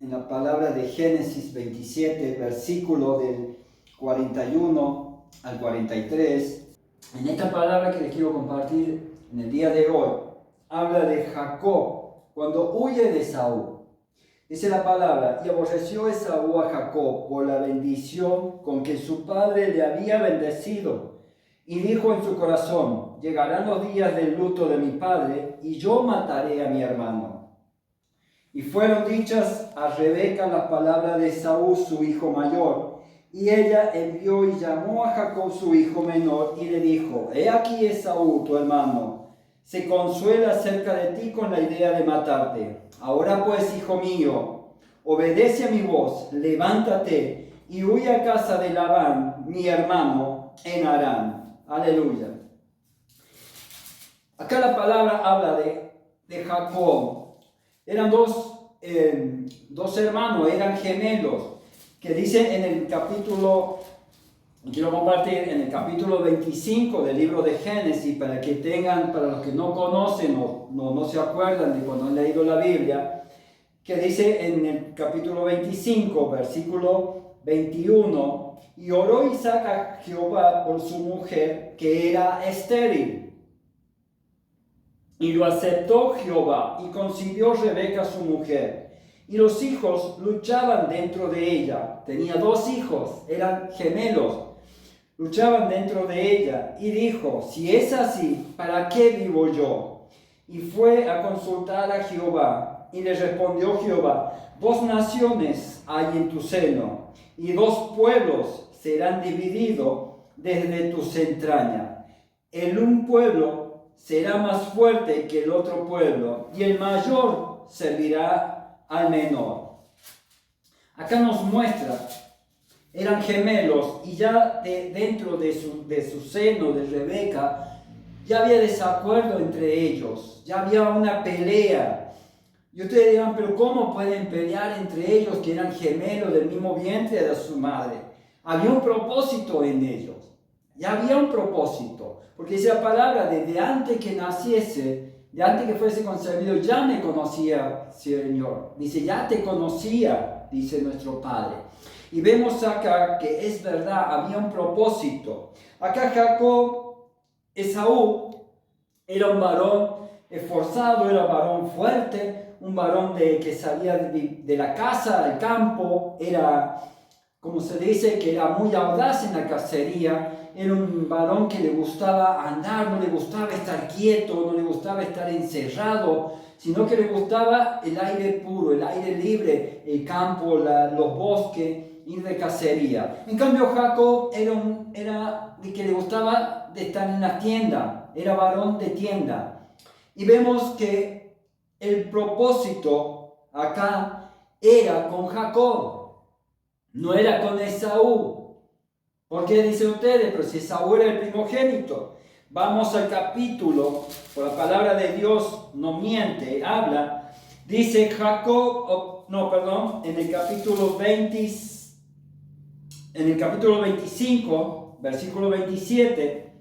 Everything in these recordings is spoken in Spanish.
en la palabra de Génesis 27, versículo del 41 al 43. En esta palabra que les quiero compartir en el día de hoy, habla de Jacob cuando huye de Esaú. Dice la palabra: y aborreció Esaú a Jacob por la bendición con que su padre le había bendecido. Y dijo en su corazón: llegarán los días del luto de mi padre, y yo mataré a mi hermano. Y fueron dichas a Rebeca las palabras de Esaú, su hijo mayor. Y ella envió y llamó a Jacob, su hijo menor, y le dijo: he aquí Esaú, tu hermano, se consuela acerca de ti con la idea de matarte. Ahora pues, hijo mío, obedece a mi voz, levántate y huye a casa de Labán, mi hermano, en Harán. Aleluya. Acá la palabra habla de Jacob. Eran dos hermanos, eran gemelos, que dicen en el capítulo, quiero compartir, en el capítulo 25 del libro de Génesis, para los que no conocen o no se acuerdan de cuando han leído la Biblia, que dice en el capítulo 25, versículo 21, y oró Isaac a Jehová por su mujer, que era estéril. Y lo aceptó Jehová, y concibió Rebeca su mujer. Y los hijos luchaban dentro de ella. Tenía dos hijos, eran gemelos. Luchaban dentro de ella. Y dijo: si es así, ¿para qué vivo yo? Y fue a consultar a Jehová. Y le respondió Jehová: dos naciones hay en tu seno, y dos pueblos serán divididos desde tus entrañas. El un pueblo será más fuerte que el otro pueblo, y el mayor servirá al menor. Acá nos muestra, eran gemelos, y ya dentro de su seno, de Rebeca, ya había desacuerdo entre ellos, ya había una pelea. Y ustedes dirán: pero ¿cómo pueden pelear entre ellos que eran gemelos del mismo vientre de su madre? Había un propósito en ellos, ya había un propósito, porque dice la palabra: desde antes que naciese, de antes que fuese concebido, ya me conocía, Señor. Dice: ya te conocía, dice nuestro Padre. Y vemos acá que es verdad, había un propósito. Acá Jacob, Esaú, era un varón esforzado, era un varón fuerte, un varón que salía de la casa al campo, era, como se dice, que era muy audaz en la cacería. Era un varón que le gustaba andar, no le gustaba estar quieto, no le gustaba estar encerrado, sino que le gustaba el aire puro, el aire libre, el campo, los bosques, ir de cacería. En cambio, Jacob era de que le gustaba de estar en la tienda, era varón de tienda. Y vemos que el propósito acá era con Jacob, no era con Esaú. ¿Por qué dicen ustedes? Pero si Esaú era el primogénito. Vamos al capítulo, por la palabra de Dios no miente, habla. Dice Jacob, en el capítulo 25, versículo 27,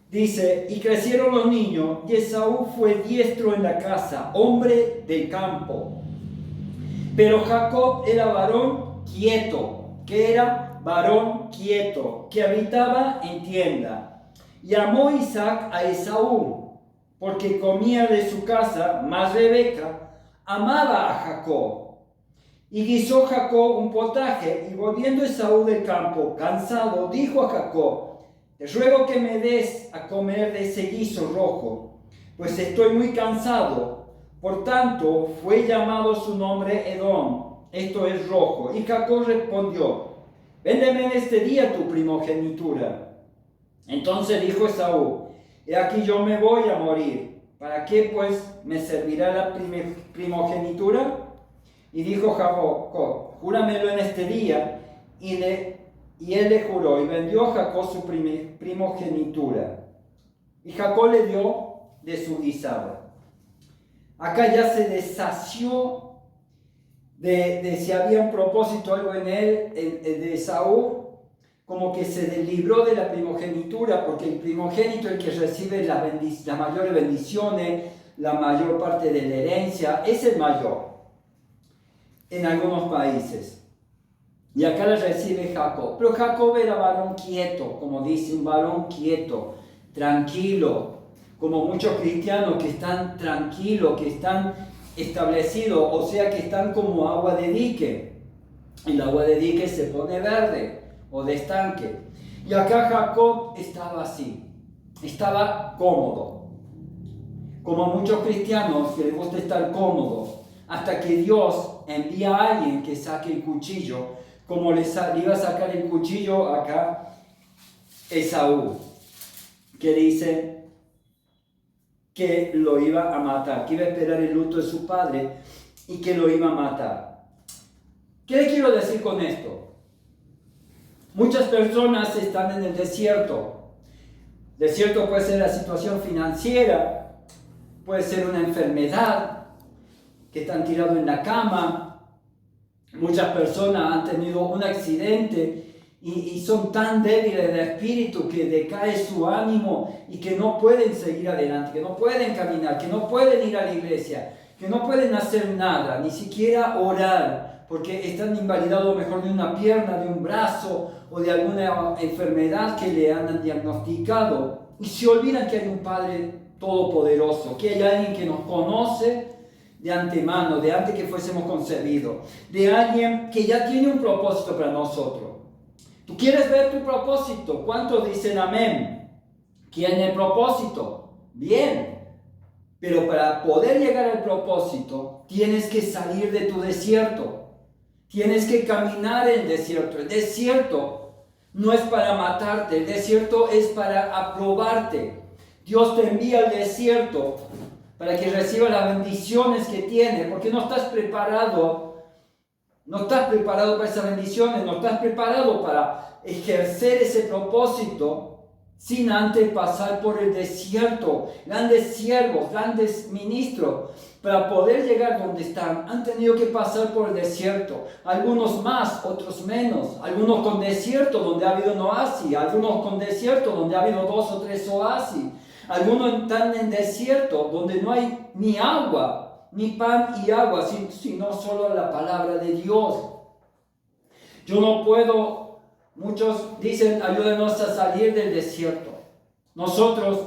dice: y crecieron los niños, y Esaú fue diestro en la casa, hombre del campo. Pero Jacob era varón quieto, que era varón quieto, que habitaba en tienda. Y amó Isaac a Esaú, porque comía de su casa, mas Rebeca amaba a Jacob. Y guisó Jacob un potaje, y volviendo Esaú del campo, cansado, dijo a Jacob: te ruego que me des a comer de ese guiso rojo, pues estoy muy cansado. Por tanto, fue llamado su nombre Edom, esto es rojo. Y Jacob respondió: véndeme en este día tu primogenitura. Entonces dijo Esaú: he aquí yo me voy a morir. ¿Para qué pues me servirá la primogenitura? Y dijo Jacob: júramelo en este día. Y él le juró, y vendió Jacob su primogenitura. Y Jacob le dio de su guisado. Acá ya se deshació de si había un propósito, algo en él, de Esaú, como que se libró de la primogenitura, porque el primogénito es el que recibe las mayores bendiciones, la mayor parte de la herencia, es el mayor. en algunos países. Y acá la recibe Jacob. Pero Jacob era varón quieto, como dice, un varón quieto, tranquilo, como muchos cristianos que están tranquilos, que están establecidos, o sea que están como agua de dique. El agua de dique se pone verde o de estanque. Y acá Jacob estaba así, estaba cómodo. Como muchos cristianos que les gusta estar cómodos, hasta que Dios envía a alguien que saque el cuchillo, como le iba a sacar el cuchillo acá Esaú, que dice que lo iba a matar, que iba a esperar el luto de su padre y que lo iba a matar. ¿Qué le quiero decir con esto? Muchas personas están en el desierto. Desierto puede ser la situación financiera, puede ser una enfermedad, que están tirados en la cama. Muchas personas han tenido un accidente y son tan débiles de espíritu que decae su ánimo y que no pueden seguir adelante, que no pueden caminar, que no pueden ir a la iglesia, que no pueden hacer nada, ni siquiera orar, porque están invalidados mejor de una pierna, de un brazo o de alguna enfermedad que le han diagnosticado. Y se olvidan que hay un Padre todopoderoso, que hay alguien que nos conoce de antemano, de antes que fuésemos concebidos, de alguien que ya tiene un propósito para nosotros. ¿Tú quieres ver tu propósito? ¿Cuántos dicen amén? ¿Quién es el propósito? Bien, pero para poder llegar al propósito tienes que salir de tu desierto, tienes que caminar en el desierto. El desierto no es para matarte, el desierto es para aprobarte. Dios te envía al desierto para que reciba las bendiciones que tiene, porque no estás preparado para esas bendiciones, no estás preparado para ejercer ese propósito sin antes pasar por el desierto. Grandes siervos, grandes ministros, para poder llegar donde están, han tenido que pasar por el desierto. Algunos más, otros menos. Algunos con desierto donde ha habido un oasis, algunos con desierto donde ha habido 2 o 3 oasis. Algunos están en desierto donde no hay ni agua, ni pan y agua, sino solo la palabra de Dios. Yo no puedo, muchos dicen, ayúdenos a salir del desierto. Nosotros,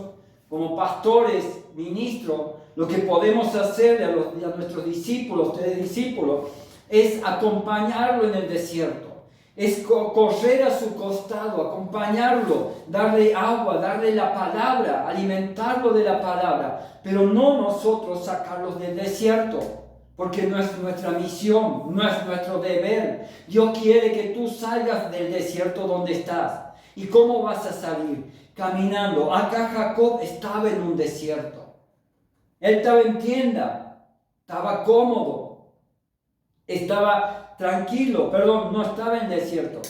como pastores, ministros, lo que podemos hacer a nuestros discípulos, ustedes discípulos, es acompañarlo en el desierto. Es correr a su costado, acompañarlo, darle agua, darle la palabra, alimentarlo de la palabra, pero no nosotros sacarlos del desierto, porque no es nuestra misión, no es nuestro deber. Dios quiere que tú salgas del desierto donde estás. ¿Y cómo vas a salir? Caminando. Acá Jacob estaba en un desierto. Él estaba en tienda, estaba cómodo, estaba tranquilo, no estaba en el desierto.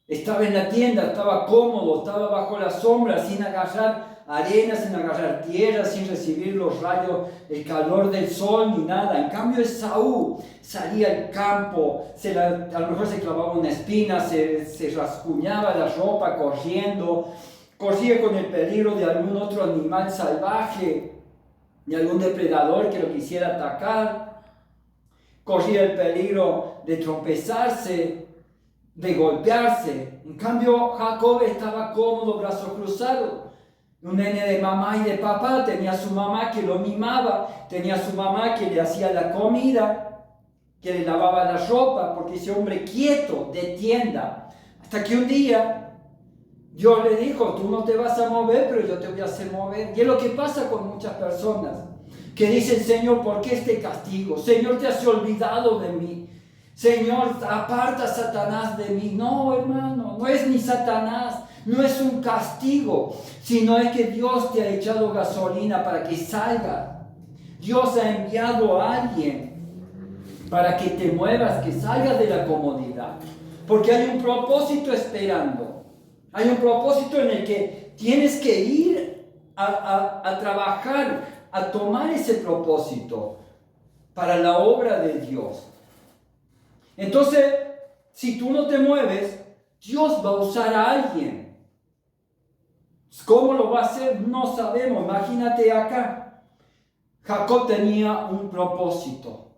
Estaba en la tienda, estaba cómodo, estaba bajo la sombra, sin agarrar arena, sin agarrar tierra, sin recibir los rayos, el calor del sol ni nada. En cambio Esaú salía al campo, a lo mejor se clavaba una espina, se rasguñaba la ropa corriendo, corría con el peligro de algún otro animal salvaje, de algún depredador que lo quisiera atacar. Corría el peligro de tropezarse, de golpearse. En cambio, Jacob estaba cómodo, brazos cruzados. Un nene de mamá y de papá, tenía su mamá que lo mimaba, tenía su mamá que le hacía la comida, que le lavaba la ropa, porque ese hombre quieto, de tienda. Hasta que un día Dios le dijo, tú no te vas a mover, pero yo te voy a hacer mover. Y es lo que pasa con muchas personas que dicen, Señor, ¿por qué este castigo? Señor, te has olvidado de mí. Señor, aparta a Satanás de mí. No, hermano, no es ni Satanás, no es un castigo, sino es que Dios te ha echado gasolina para que salgas. Dios ha enviado a alguien para que te muevas, que salgas de la comodidad. Porque hay un propósito esperando. Hay un propósito en el que tienes que ir a trabajar, a tomar ese propósito para la obra de Dios. Entonces, si tú no te mueves, Dios va a usar a alguien. ¿Cómo lo va a hacer? No sabemos. Imagínate acá. Jacob tenía un propósito.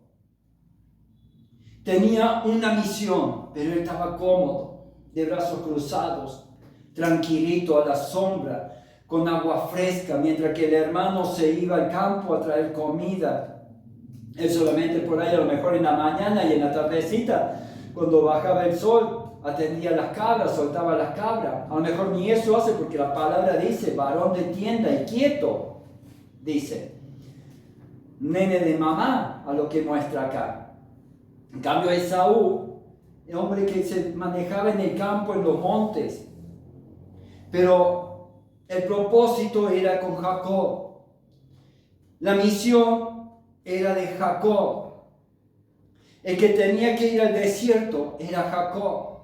Tenía una misión, pero él estaba cómodo, de brazos cruzados, tranquilito a la sombra, con agua fresca, mientras que el hermano se iba al campo a traer comida. Él solamente por ahí, a lo mejor en la mañana y en la tardecita, cuando bajaba el sol, atendía las cabras, soltaba las cabras. A lo mejor ni eso hace, porque la palabra dice, varón de tienda y quieto, dice. Nene de mamá, a lo que muestra acá. En cambio, Esaú, el hombre que se manejaba en el campo, en los montes. Pero el propósito era con Jacob. La misión era de Jacob. El que tenía que ir al desierto era Jacob.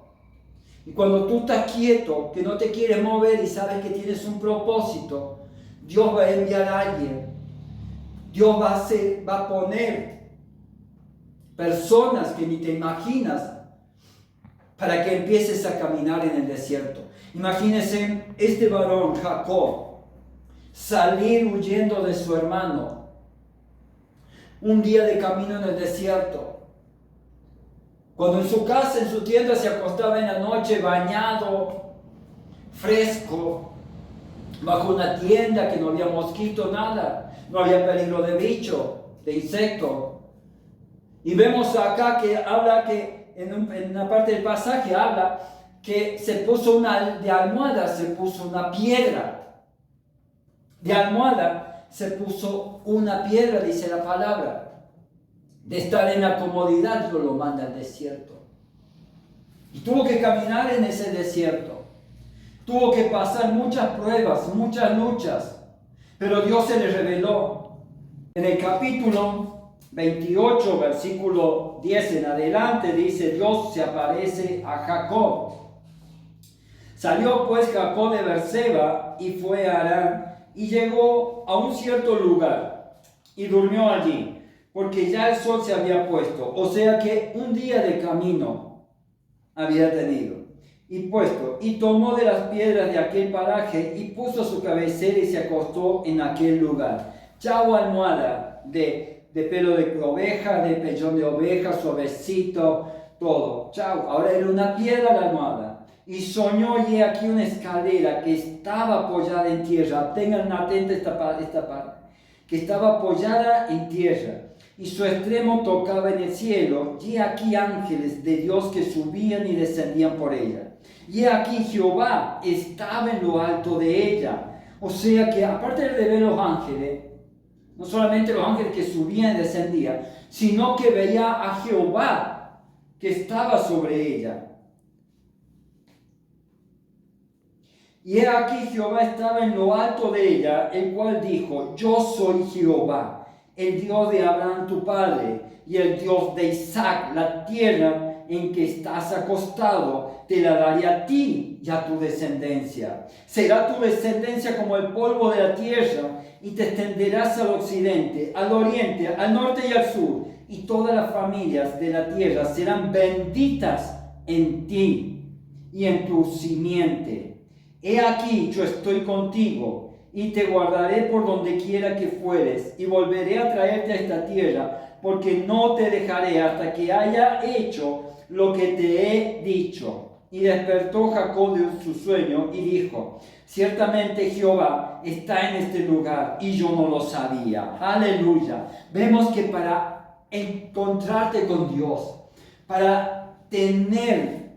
Y cuando tú estás quieto, que no te quieres mover y sabes que tienes un propósito, Dios va a enviar a alguien. Dios va a poner personas que ni te imaginas para que empieces a caminar en el desierto. Imagínense este varón, Jacob, salir huyendo de su hermano. Un día de camino en el desierto. Cuando en su casa, en su tienda, se acostaba en la noche bañado, fresco, bajo una tienda que no había mosquito, nada. No había peligro de bicho, de insecto. Y vemos acá que habla que, en una parte del pasaje habla que se puso de almohada, se puso una piedra. De almohada se puso una piedra, dice la palabra. De estar en la comodidad, Dios lo manda al desierto. Y tuvo que caminar en ese desierto. Tuvo que pasar muchas pruebas, muchas luchas. Pero Dios se le reveló. En el capítulo 28, versículo 10 en adelante, dice: Dios se aparece a Jacob. Salió pues Jacob de Berseba y fue a Harán, y llegó a un cierto lugar y durmió allí, porque ya el sol se había puesto, o sea que un día de camino había tenido. Y tomó de las piedras de aquel paraje y puso su cabecera y se acostó en aquel lugar. Chau almohada de pelo de oveja, de pellón de oveja, suavecito, todo. Chau, ahora era una piedra la almohada. Y soñó, y aquí una escalera que estaba apoyada en tierra. Tengan atenta esta parte. Que estaba apoyada en tierra. Y su extremo tocaba en el cielo. Y aquí ángeles de Dios que subían y descendían por ella. Y aquí Jehová estaba en lo alto de ella. O sea que aparte de ver los ángeles, no solamente los ángeles que subían y descendían, sino que veía a Jehová que estaba sobre ella. Y he aquí Jehová estaba en lo alto de ella, el cual dijo: Yo soy Jehová, el Dios de Abraham tu padre, y el Dios de Isaac. La tierra en que estás acostado te la daré a ti y a tu descendencia. Será tu descendencia como el polvo de la tierra, y te extenderás al occidente, al oriente, al norte y al sur, y todas las familias de la tierra serán benditas en ti y en tu simiente. He aquí, yo estoy contigo, y te guardaré por donde quiera que fueres, y volveré a traerte a esta tierra, porque no te dejaré hasta que haya hecho lo que te he dicho. Y despertó Jacob de su sueño y dijo: ciertamente Jehová está en este lugar, y yo no lo sabía. Aleluya. Vemos que para encontrarte con Dios, para tener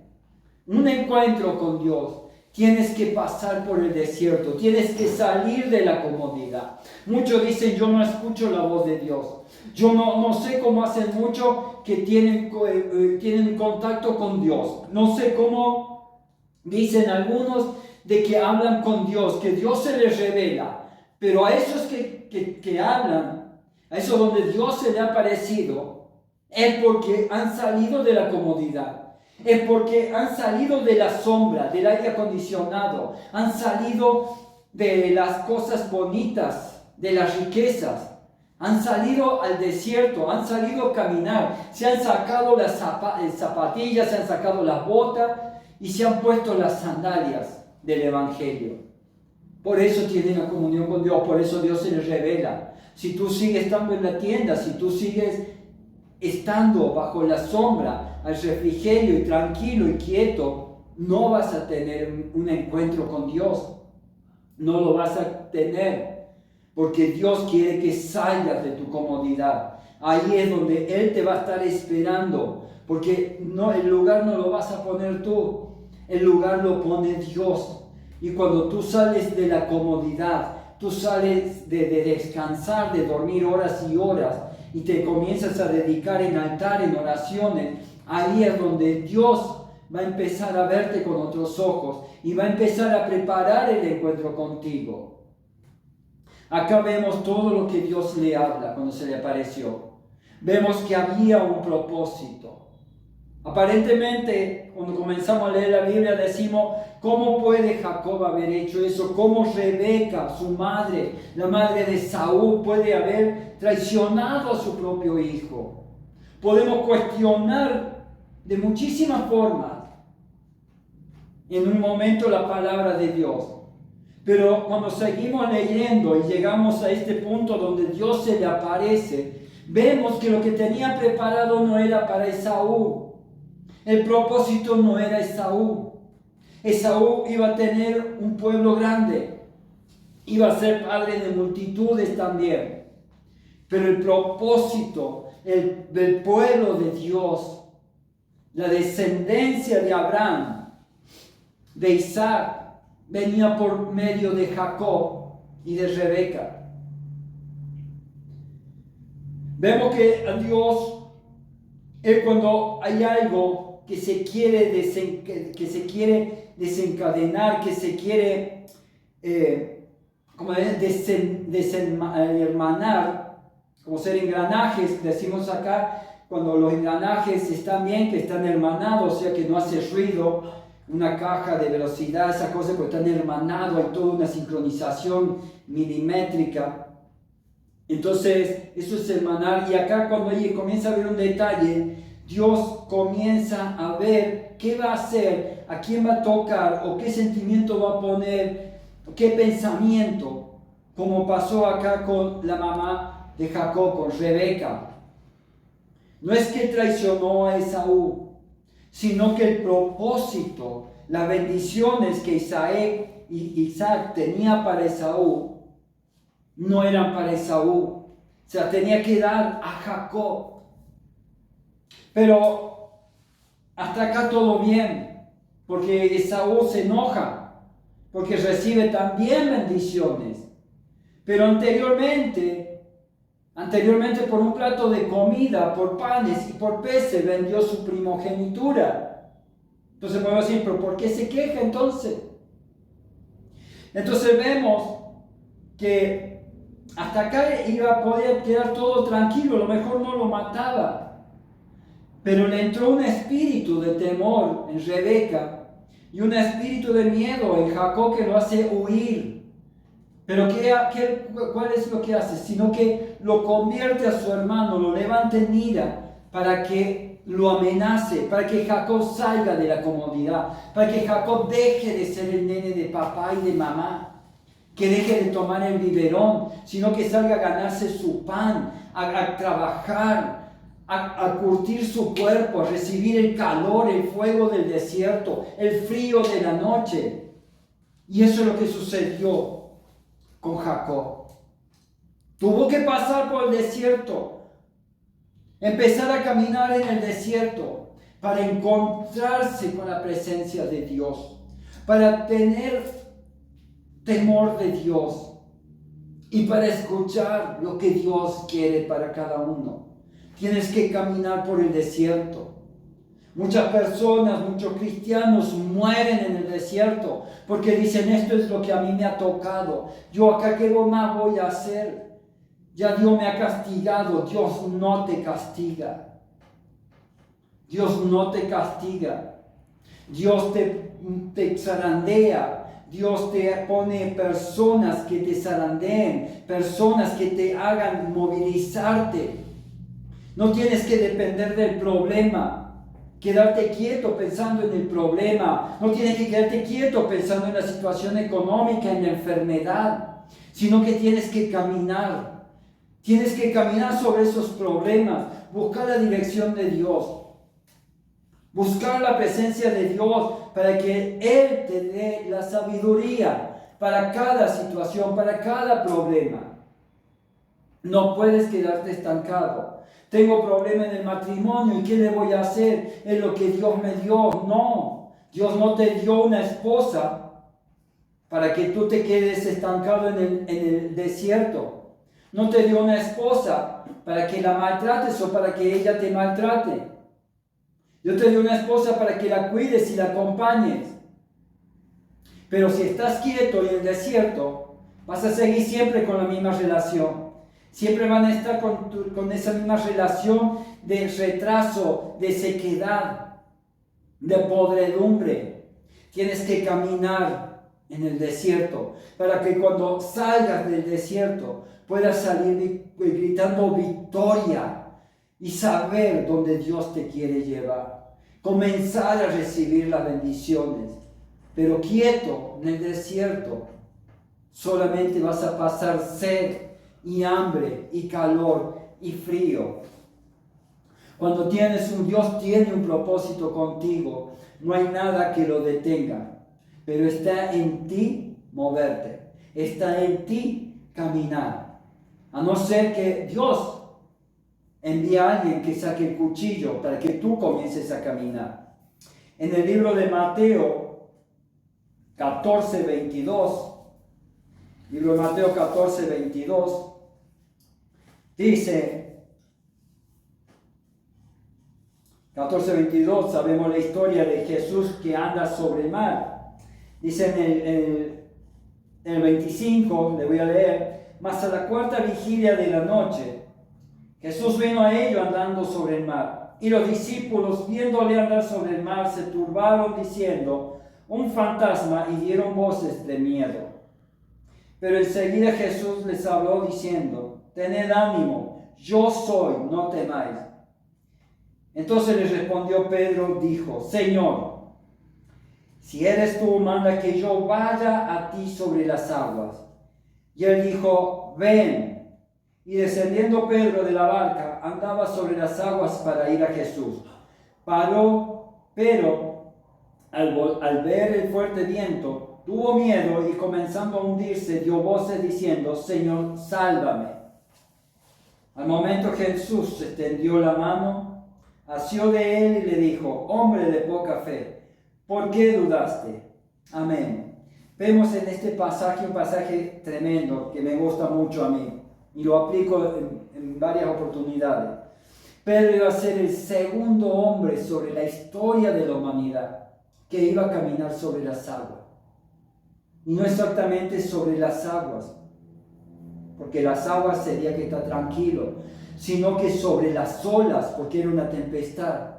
un encuentro con Dios, tienes que pasar por el desierto, tienes que salir de la comodidad. Muchos dicen: yo no escucho la voz de Dios. Yo no sé cómo hacen muchos que tienen contacto con Dios. No sé cómo dicen algunos de que hablan con Dios, que Dios se les revela. Pero a esos que hablan, a esos donde Dios se le ha aparecido, es porque han salido de la comodidad. Es porque han salido de la sombra, del aire acondicionado. Han salido de las cosas bonitas, de las riquezas. Han salido al desierto, han salido a caminar. Se han sacado las zapatillas, se han sacado las botas y se han puesto las sandalias del Evangelio. Por eso tienen la comunión con Dios, por eso Dios se les revela. Si tú sigues estando en la tienda, si tú sigues estando bajo la sombra, al refrigerio y tranquilo y quieto, no vas a tener un encuentro con Dios. No lo vas a tener, porque Dios quiere que salgas de tu comodidad. Ahí es donde Él te va a estar esperando, porque no, el lugar no lo vas a poner tú, el lugar lo pone Dios. Y cuando tú sales de la comodidad, tú sales de descansar, de dormir horas y horas, y te comienzas a dedicar en altar, en oraciones, ahí es donde Dios va a empezar a verte con otros ojos y va a empezar a preparar el encuentro contigo. Acá vemos todo lo que Dios le habla cuando se le apareció. Vemos que había un propósito. Aparentemente, cuando comenzamos a leer la Biblia, decimos, ¿cómo puede Jacob haber hecho eso? ¿Cómo Rebeca, su madre, la madre de Saúl, puede haber traicionado a su propio hijo? Podemos cuestionar de muchísimas formas en un momento la palabra de Dios. Pero cuando seguimos leyendo y llegamos a este punto donde Dios se le aparece, vemos que lo que tenía preparado no era para Esaú. El propósito no era Esaú. Esaú iba a tener un pueblo grande. Iba a ser padre de multitudes también. Pero el propósito del pueblo de Dios, la descendencia de Abraham, de Isaac, venía por medio de Jacob y de Rebeca. Vemos que a Dios, cuando hay algo que se quiere desencadenar, que se quiere desenhermanar, como ser engranajes, decimos acá, cuando los engranajes están bien, que están hermanados, o sea que no hace ruido, una caja de velocidad, esa cosa, porque están hermanados, hay toda una sincronización milimétrica. Entonces, eso es hermanar. Y acá cuando comienza a ver un detalle, Dios comienza a ver qué va a hacer, a quién va a tocar, o qué sentimiento va a poner, qué pensamiento, como pasó acá con la mamá de Jacob, con Rebeca. No es que traicionó a Esaú, sino que el propósito, las bendiciones que Isaac tenía para Esaú, no eran para Esaú. Se las tenía que dar a Jacob. Pero hasta acá todo bien, porque Esaú se enoja, porque recibe también bendiciones. Pero anteriormente por un plato de comida, por panes y por peces, vendió su primogenitura. Entonces podemos decir, ¿pero por qué se queja entonces? Entonces vemos que hasta acá podía quedar todo tranquilo, a lo mejor no lo mataba. Pero le entró un espíritu de temor en Rebeca y un espíritu de miedo en Jacob que lo hace huir. Pero ¿cuál es lo que hace? Sino que lo convierte a su hermano, lo levanta en ira para que lo amenace, para que Jacob salga de la comodidad, para que Jacob deje de ser el nene de papá y de mamá, que deje de tomar el biberón, sino que salga a ganarse su pan, a trabajar, a curtir su cuerpo, a recibir el calor, el fuego del desierto, el frío de la noche. Y eso es lo que sucedió con Jacob. Tuvo que pasar por el desierto, empezar a caminar en el desierto para encontrarse con la presencia de Dios, para tener temor de Dios y para escuchar lo que Dios quiere para cada uno. Tienes que caminar por el desierto. Muchas personas, muchos cristianos mueren en el desierto porque dicen, esto es lo que a mí me ha tocado. Yo acá, ¿qué más voy a hacer? Ya Dios me ha castigado. Dios no te castiga. Dios no te castiga. Dios te zarandea. Dios te pone personas que te zarandeen, personas que te hagan movilizarte. No tienes que depender del problema. Quedarte quieto pensando en el problema. No tienes que quedarte quieto pensando en la situación económica, en la enfermedad, sino que tienes que caminar. Tienes que caminar sobre esos problemas, buscar la dirección de Dios. Buscar la presencia de Dios para que Él te dé la sabiduría para cada situación, para cada problema. No puedes quedarte estancado. Tengo problema en el matrimonio y ¿qué le voy a hacer? Es lo que Dios me dio. No, Dios no te dio una esposa para que tú te quedes estancado en el desierto. No te dio una esposa para que la maltrates o para que ella te maltrate. Yo te dio una esposa para que la cuides y la acompañes. Pero si estás quieto en el desierto, vas a seguir siempre con la misma relación. Siempre van a estar con esa misma relación de retraso, de sequedad, de podredumbre. Tienes que caminar en el desierto para que cuando salgas del desierto puedas salir gritando victoria y saber dónde Dios te quiere llevar. Comenzar a recibir las bendiciones. Pero quieto en el desierto, solamente vas a pasar sed y hambre y calor y frío. Cuando Dios tiene un propósito contigo, no hay nada que lo detenga. Pero está en ti moverte. Está en ti caminar. A no ser que Dios envía a alguien que saque el cuchillo para que tú comiences a caminar. En el libro de Mateo 14:22, libro de Mateo 14:22, dice, 14:22, sabemos la historia de Jesús que anda sobre el mar. Dice en el 25, le voy a leer, mas a la cuarta vigilia de la noche, Jesús vino a ellos andando sobre el mar, y los discípulos, viéndole andar sobre el mar, se turbaron diciendo, un fantasma, y dieron voces de miedo. Pero enseguida Jesús les habló diciendo, tened ánimo, yo soy, no temáis. Entonces les respondió Pedro, dijo, Señor, si eres tú, manda que yo vaya a ti sobre las aguas. Y él dijo, ven. Y descendiendo Pedro de la barca, andaba sobre las aguas para ir a Jesús. Paró, pero al ver el fuerte viento, tuvo miedo y comenzando a hundirse, dio voces diciendo, Señor, sálvame. Al momento Jesús extendió la mano, asió de él y le dijo, hombre de poca fe, ¿por qué dudaste? Amén. Vemos en este pasaje un pasaje tremendo que me gusta mucho a mí. Y lo aplico en varias oportunidades. Pedro iba a ser el segundo hombre sobre la historia de la humanidad que iba a caminar sobre las aguas. Y no exactamente sobre las aguas, porque las aguas sería que está tranquilo, sino que sobre las olas, porque era una tempestad.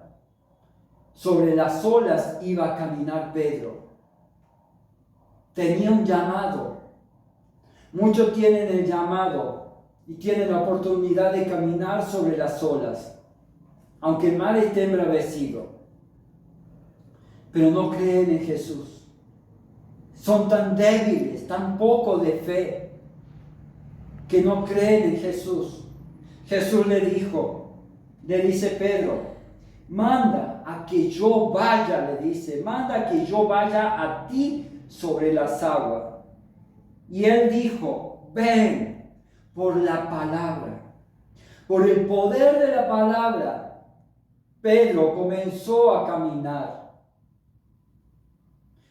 Sobre las olas iba a caminar Pedro. Tenía un llamado. Muchos tienen el llamado y tienen la oportunidad de caminar sobre las olas, aunque el mar esté embravecido, pero no creen en Jesús. Son tan débiles, tan poco de fe, que no creen en Jesús. Jesús le dice Pedro, manda a que yo vaya, le dice, manda a que yo vaya a ti sobre las aguas. Y él dijo, ven. Por la palabra, por el poder de la palabra, Pedro comenzó a caminar.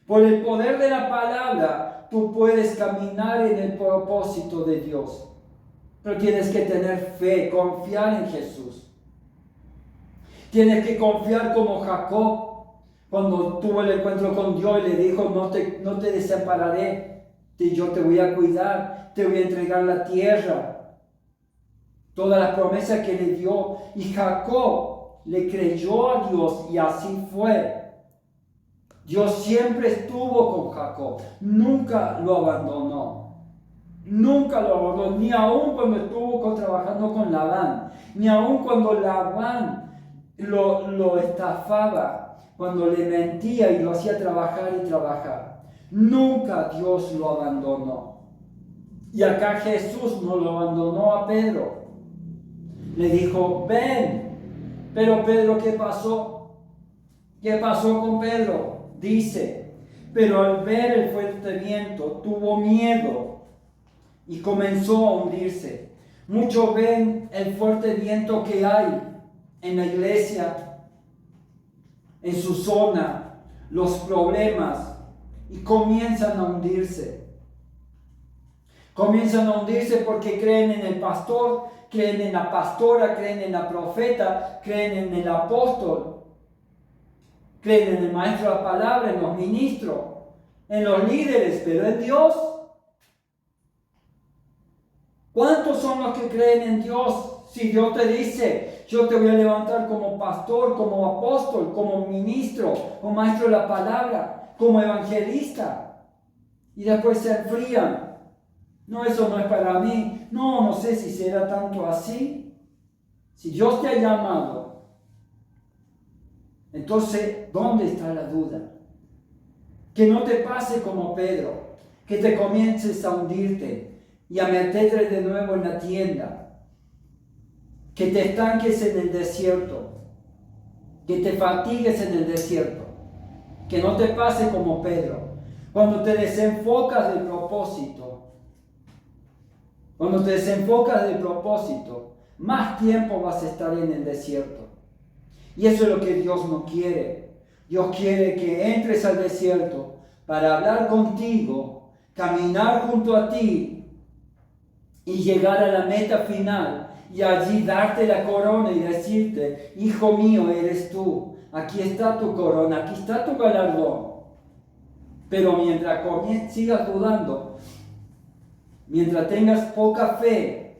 Por el poder de la palabra, tú puedes caminar en el propósito de Dios. Pero tienes que tener fe, confiar en Jesús. Tienes que confiar como Jacob, cuando tuvo el encuentro con Dios y le dijo, no te desampararé. Yo te voy a cuidar, te voy a entregar la tierra, todas las promesas que le dio. Y Jacob le creyó a Dios y así fue. Dios siempre estuvo con Jacob, nunca lo abandonó. Nunca lo abandonó, ni aun cuando estuvo trabajando con Labán, ni aun cuando Labán lo estafaba, cuando le mentía y lo hacía trabajar y trabajar. Nunca Dios lo abandonó. Y acá Jesús no lo abandonó a Pedro. Le dijo, ven, Pero Pedro, ¿qué pasó? ¿Qué pasó con Pedro? Dice, pero al ver el fuerte viento tuvo miedo y comenzó a hundirse. Muchos ven el fuerte viento que hay en la iglesia, en su zona, los problemas, y comienzan a hundirse. Comienzan a hundirse porque creen en el pastor, creen en la pastora, creen en la profeta, creen en el apóstol, creen en el maestro de la palabra, en los ministros, en los líderes, pero en Dios. ¿Cuántos son los que creen en Dios? Si Dios te dice, yo te voy a levantar como pastor, como apóstol, como ministro, como maestro de la palabra, como evangelista, y después se enfrían. No, eso no es para mí. No sé si será tanto así. Si Dios te ha llamado, entonces, ¿dónde está la duda? Que no te pase como Pedro, que te comiences a hundirte y a meterte de nuevo en la tienda, que te estanques en el desierto, que te fatigues en el desierto, que no te pase como Pedro, cuando te desenfocas del propósito. Cuando te desenfocas del propósito, más tiempo vas a estar en el desierto. Y eso es lo que Dios no quiere. Dios quiere que entres al desierto para hablar contigo, caminar junto a ti y llegar a la meta final y allí darte la corona y decirte, hijo mío eres tú, aquí está tu corona, aquí está tu galardón. Pero mientras sigas dudando, mientras tengas poca fe,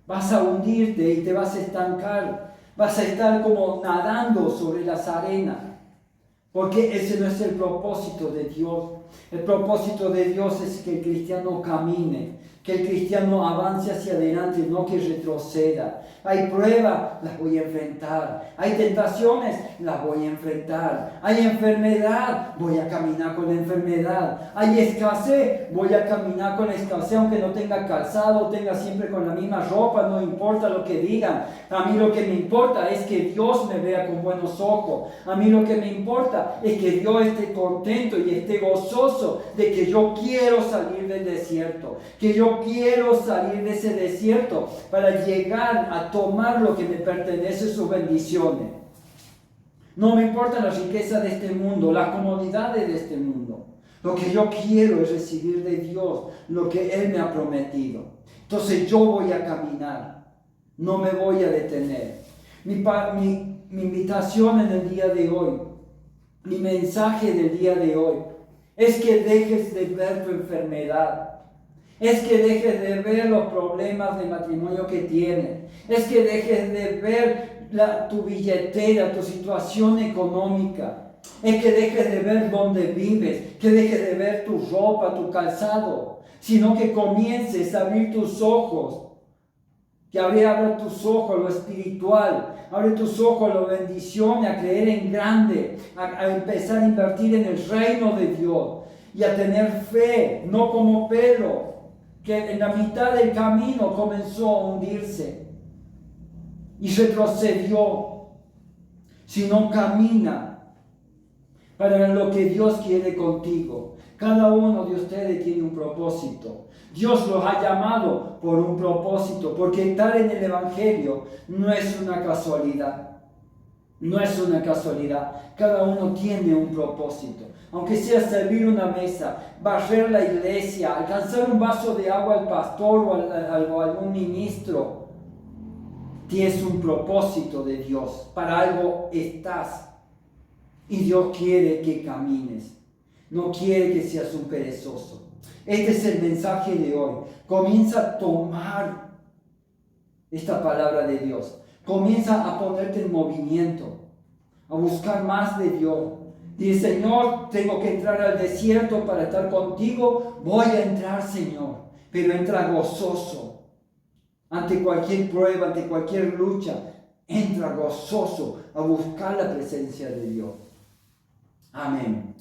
vas a hundirte y te vas a estancar. Vas a estar como nadando sobre las arenas. Porque ese no es el propósito de Dios. El propósito de Dios es que el cristiano camine, que el cristiano avance hacia adelante, no que retroceda. Hay pruebas, las voy a enfrentar. Hay tentaciones, las voy a enfrentar. Hay enfermedad, voy a caminar con la enfermedad. Hay escasez, voy a caminar con la escasez, aunque no tenga calzado, tenga siempre con la misma ropa, no importa lo que digan. A mí lo que me importa es que Dios me vea con buenos ojos. A mí lo que me importa es que Dios esté contento y esté gozoso de que yo quiero salir del desierto, que yo quiero salir de ese desierto para llegar a tomar lo que me pertenece, sus bendiciones. No me importan las riquezas de este mundo, las comodidades de este mundo. Lo que yo quiero es recibir de Dios lo que Él me ha prometido. Entonces yo voy a caminar, no me voy a detener. Mi invitación en el día de hoy, mi mensaje del día de hoy, es que dejes de ver tu enfermedad. Es que dejes de ver los problemas de matrimonio que tienes. Es que dejes de ver tu billetera, tu situación económica. Es que dejes de ver dónde vives. Que dejes de ver tu ropa, tu calzado. Sino que comiences a abrir tus ojos. Que abra tus ojos a lo espiritual. Abre tus ojos a la bendición, a creer en grande. A empezar a invertir en el reino de Dios. Y a tener fe, no como Pedro, que en la mitad del camino comenzó a hundirse y retrocedió, sino camina para lo que Dios quiere contigo. Cada uno de ustedes tiene un propósito. Dios los ha llamado por un propósito, porque estar en el Evangelio no es una casualidad. No es una casualidad. Cada uno tiene un propósito. Aunque sea servir una mesa, barrer la iglesia, alcanzar un vaso de agua al pastor o a algún ministro. Tienes un propósito de Dios. Para algo estás. Y Dios quiere que camines. No quiere que seas un perezoso. Este es el mensaje de hoy. Comienza a tomar esta palabra de Dios. Comienza a ponerte en movimiento, a buscar más de Dios. Dice, Señor, tengo que entrar al desierto para estar contigo. Voy a entrar, Señor, pero entra gozoso. Ante cualquier prueba, ante cualquier lucha, entra gozoso a buscar la presencia de Dios. Amén.